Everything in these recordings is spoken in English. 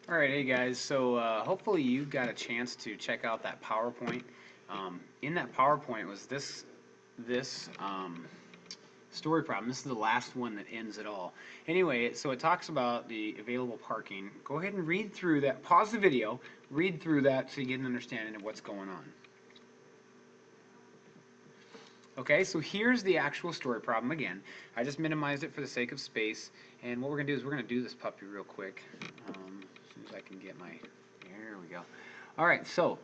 All right, hey guys. So hopefully you got a chance to check out that PowerPoint. In that PowerPoint was this story problem. This is the last one that ends it all. Anyway, so it talks about the available parking. Go ahead and read through that. Pause the video. Read through that so you get an understanding of what's going on. Okay, so here's the actual story problem again. I just minimized it for the sake of space, and what we're going to do is we're going to do this puppy real quick. As soon as I can get my... There we go. All right, so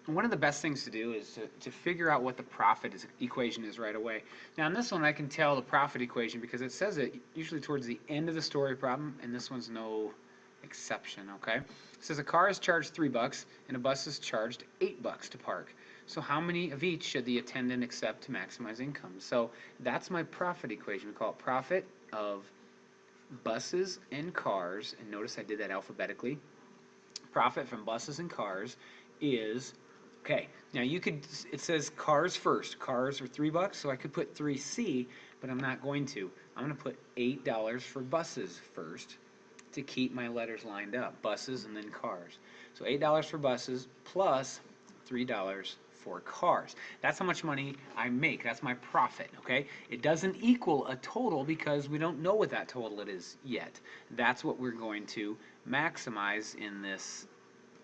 one of the best things to do is to figure out what the profit equation is right away. Now, in this one, I can tell the profit equation because it says it usually towards the end of the story problem, and this one's no exception, okay? It says a car is charged $3 and a bus is charged $8 to park. So how many of each should the attendant accept to maximize income? So that's my profit equation. We call it profit of buses and cars, and notice I did that alphabetically. Profit from buses and cars is, okay, now you could, it says cars first. Cars are $3, so I could put 3C, but I'm not going to. I'm going to put $8 for buses first to keep my letters lined up. Buses and then cars. So $8 for buses plus $3 for cars. That's how much money I make. That's my profit, okay? It doesn't equal a total because we don't know what that total it is yet. That's what we're going to maximize in this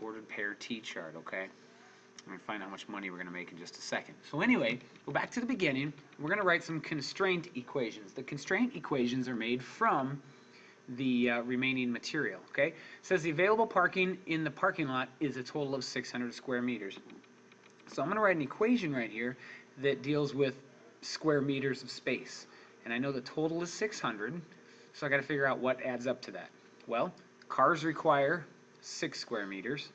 ordered pair T chart, okay? I'm going to find out how much money we're going to make in just a second. So anyway, go back to the beginning. We're going to write some constraint equations. The constraint equations are made from the remaining material, okay? It says the available parking in the parking lot is a total of 600 square meters. So I'm going to write an equation right here that deals with square meters of space. And I know the total is 600, so I got to figure out what adds up to that. Well, cars require 6 square meters,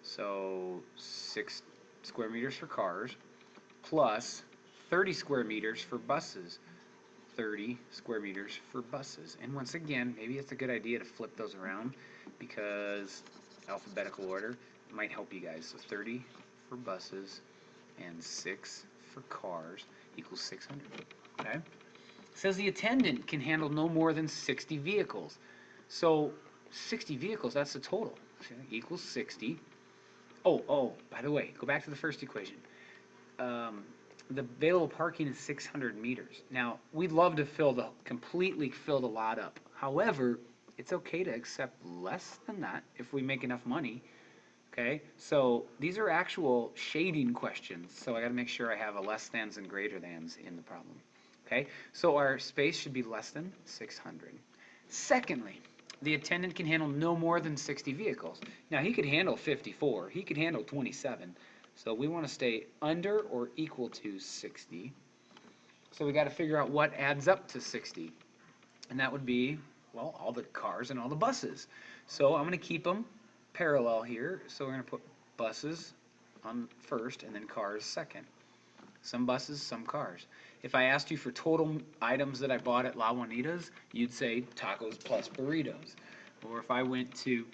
so 6 square meters for cars, plus 30 square meters for buses. 30 square meters for buses. And once again, maybe it's a good idea to flip those around because alphabetical order might help you guys. So 30 for buses and 6 for cars equals 600. Okay? It says the attendant can handle no more than 60 vehicles. So 60 vehicles, that's the total. Okay, equals 60. Oh, by the way, go back to the first equation. The available parking is 600 meters. Now, we'd love to completely fill the lot up. However, it's okay to accept less than that if we make enough money. Okay, so these are actual shading questions, so I got to make sure I have a less thans and greater thans in the problem. Okay, so our space should be less than 600. Secondly, the attendant can handle no more than 60 vehicles. Now, he could handle 54, he could handle 27, so we want to stay under or equal to 60. So we got to figure out what adds up to 60, and that would be, well, all the cars and all the buses. So I'm going to keep them parallel here, so we're going to put buses on first and then cars second. Some buses, some cars. If I asked you for total items that I bought at La Juanita's, you'd say tacos plus burritos. Or if I went to,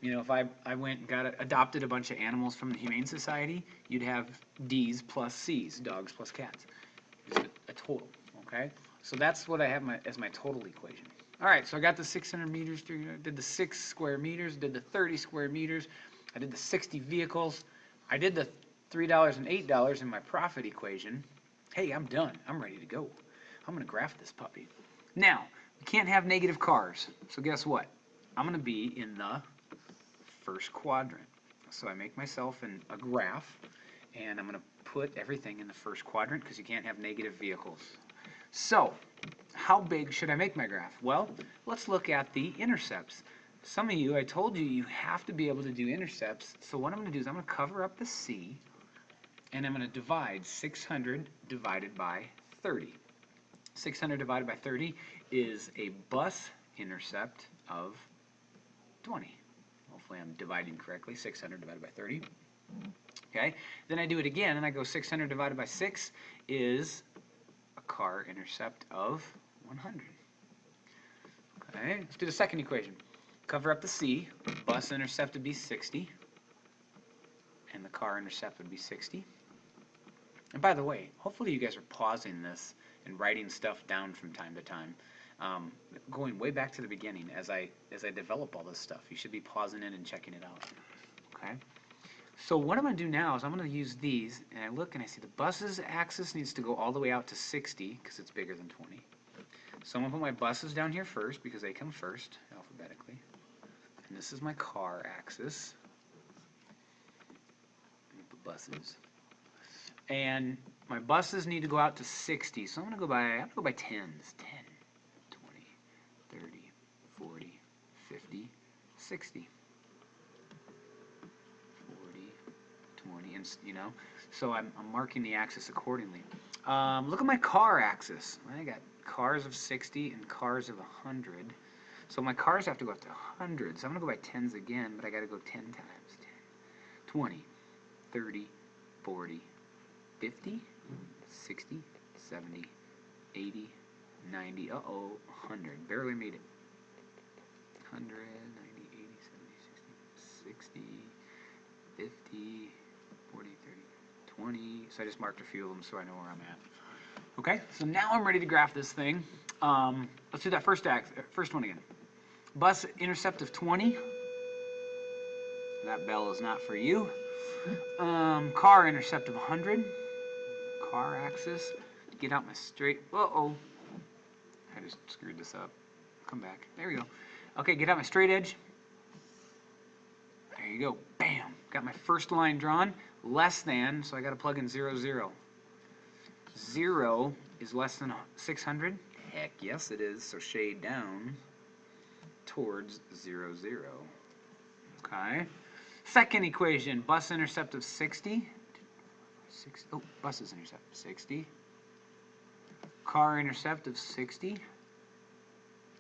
if I went and adopted a bunch of animals from the Humane Society, you'd have D's plus C's, dogs plus cats. It's a total, okay? So that's what I have as my total equation. All right, so I got the 600 meters, did the 6 square meters, did the 30 square meters, I did the 60 vehicles, I did the $3 and $8 in my profit equation. Hey, I'm done. I'm ready to go. I'm going to graph this puppy. Now, we can't have negative cars, so guess what? I'm going to be in the first quadrant. So I make myself a graph, and I'm going to put everything in the first quadrant because you can't have negative vehicles. So, how big should I make my graph? Well, let's look at the intercepts. Some of you, I told you, you have to be able to do intercepts. So what I'm going to do is I'm going to cover up the C, and I'm going to divide 600 divided by 30. 600 divided by 30 is a bus intercept of 20. Hopefully I'm dividing correctly. 600 divided by 30. Okay, then I do it again, and I go 600 divided by 6 is a car intercept of 100. Okay, let's do the second equation. Cover up the C, bus intercept would be 60, and the car intercept would be 60. And by the way, hopefully you guys are pausing this and writing stuff down from time to time. Going way back to the beginning as I develop all this stuff. You should be pausing in and checking it out. Okay. So what I'm going to do now is I'm going to use these, and I look and I see the bus's axis needs to go all the way out to 60 because it's bigger than 20. So I'm going to put my buses down here first because they come first alphabetically. And this is my car axis. The buses. And my buses need to go out to 60. So I'm going to go by 10s. 10, 20, 30, 40, 50, 60. 20, and you know, so I'm marking the axis accordingly. Look at my car axis. I got cars of 60 and cars of 100. So my cars have to go up to 100. So I'm going to go by 10s again, but I got to go 10 times. 10, 20, 30, 40, 50, 60, 70, 80, 90, uh-oh, 100. Barely made it. 100, 90, 80, 70, 60, 50, 40, 30, 20. So I just marked a few of them so I know where I'm at. Okay, so now I'm ready to graph this thing. Let's do that first one again. Bus intercept of 20. That bell is not for you. Car intercept of 100. Car axis. Get out my straight. Uh-oh. I just screwed this up. Come back. There we go. Okay, get out my straight edge. There you go. Bam. Got my first line drawn. Less than, so I got to plug in 0, 0. 0 is less than 600. Heck yes it is. So shade down towards 0, 0. Okay. Second equation, bus intercept of 60. Oh, buses intercept 60. Car intercept of 60. Get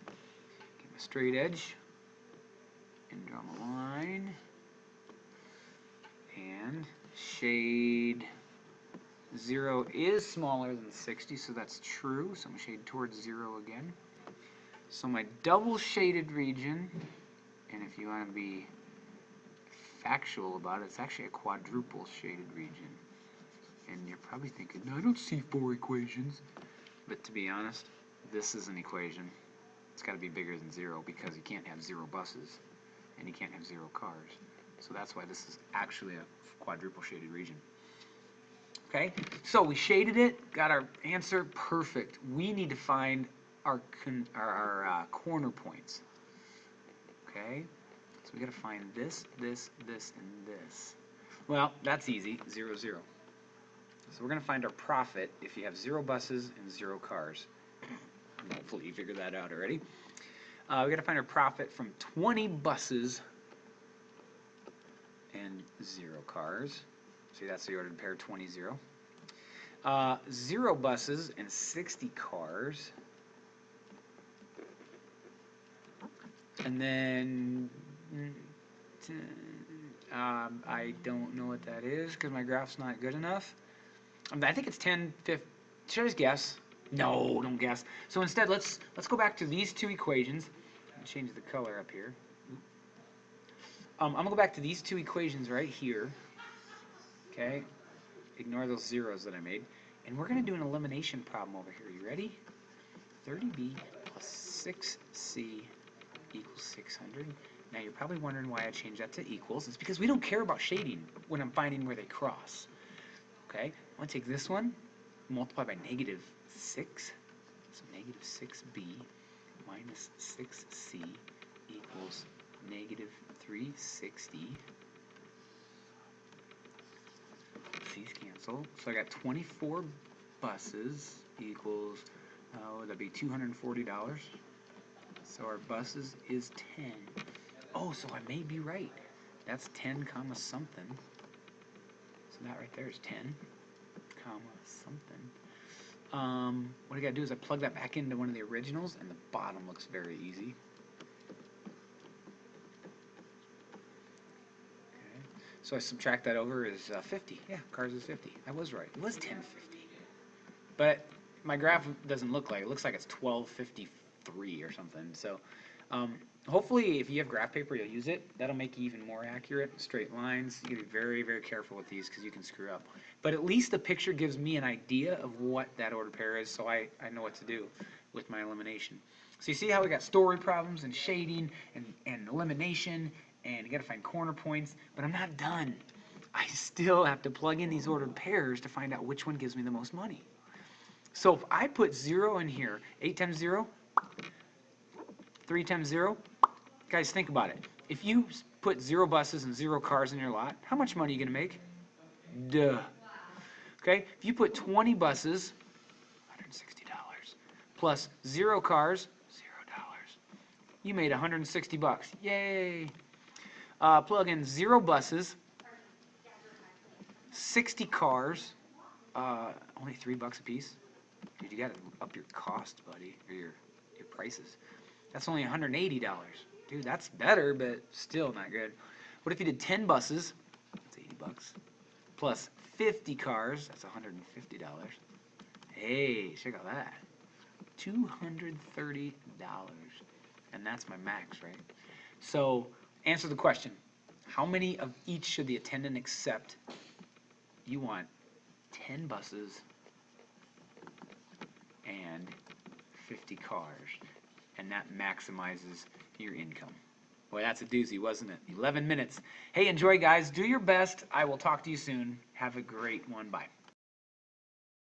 my straight edge and draw my line. And shade 0 is smaller than 60, so that's true. So I'm going to shade towards 0 again. So my double shaded region, and if you want to be factual about it, it's actually a quadruple shaded region. And you're probably thinking, no, I don't see 4 equations. But to be honest, this is an equation. It's got to be bigger than 0 because you can't have 0 buses and you can't have 0 cars. So that's why this is actually a quadruple shaded region. Okay, so we shaded it, got our answer perfect. We need to find our corner points. Okay, so we got to find this, this, this, and this. Well, that's easy, 0, 0. So we're going to find our profit if you have 0 buses and 0 cars. Hopefully you figured that out already. We got to find our profit from 20 buses and 0 cars. See, that's the ordered pair, 20, 0. 0 buses and 60 cars. And then I don't know what that is because my graph's not good enough. I think it's 10, 15. Should I just guess? No, don't guess. So instead, let's go back to these 2 equations. Change the color up here. I'm going to go back to these 2 equations right here. Okay? Ignore those zeros that I made. And we're going to do an elimination problem over here. You ready? 30b plus 6c equals 600. Now you're probably wondering why I changed that to equals. It's because we don't care about shading when I'm finding where they cross. Okay? I'm going to take this one, multiply by negative 6. So negative 6b minus 6c equals negative 360. C's cancel. So I got 24 buses equals, that'd be $240. So our buses is 10. Oh, so I may be right. That's 10 comma something. So that right there is 10 comma something. What I gotta do is I plug that back into one of the originals, and the bottom looks very easy. Okay. So I subtract that over is 50. Yeah, cars is 50. I was right. It was 1050. But my graph doesn't look like it. It looks like it's 1253 or something. So hopefully if you have graph paper, you'll use it. That'll make you even more accurate. Straight lines. You gotta be very, very careful with these because you can screw up. But at least the picture gives me an idea of what that ordered pair is, so I know what to do with my elimination. So you see how we got story problems and shading and elimination, and you got to find corner points, but I'm not done. I still have to plug in these ordered pairs to find out which one gives me the most money. So if I put 0 in here, 8 times 0, 3 times 0, guys, think about it. If you put 0 buses and 0 cars in your lot, how much money are you going to make? Duh. Okay, if you put 20 buses, $160, plus 0 cars, $0, you made $160. Yay! Plug in 0 buses, 60 cars, only $3 a piece. Dude, you got to up your cost, buddy, or your prices. That's only $180. Dude, that's better, but still not good. What if you did 10 buses? That's $80. Plus 50 cars, that's $150. Hey, check out that. $230. And that's my max, right? So, answer the question. How many of each should the attendant accept? You want 10 buses and 50 cars. And that maximizes your income. Boy, that's a doozy, wasn't it? 11 minutes. Hey, enjoy, guys. Do your best. I will talk to you soon. Have a great one. Bye.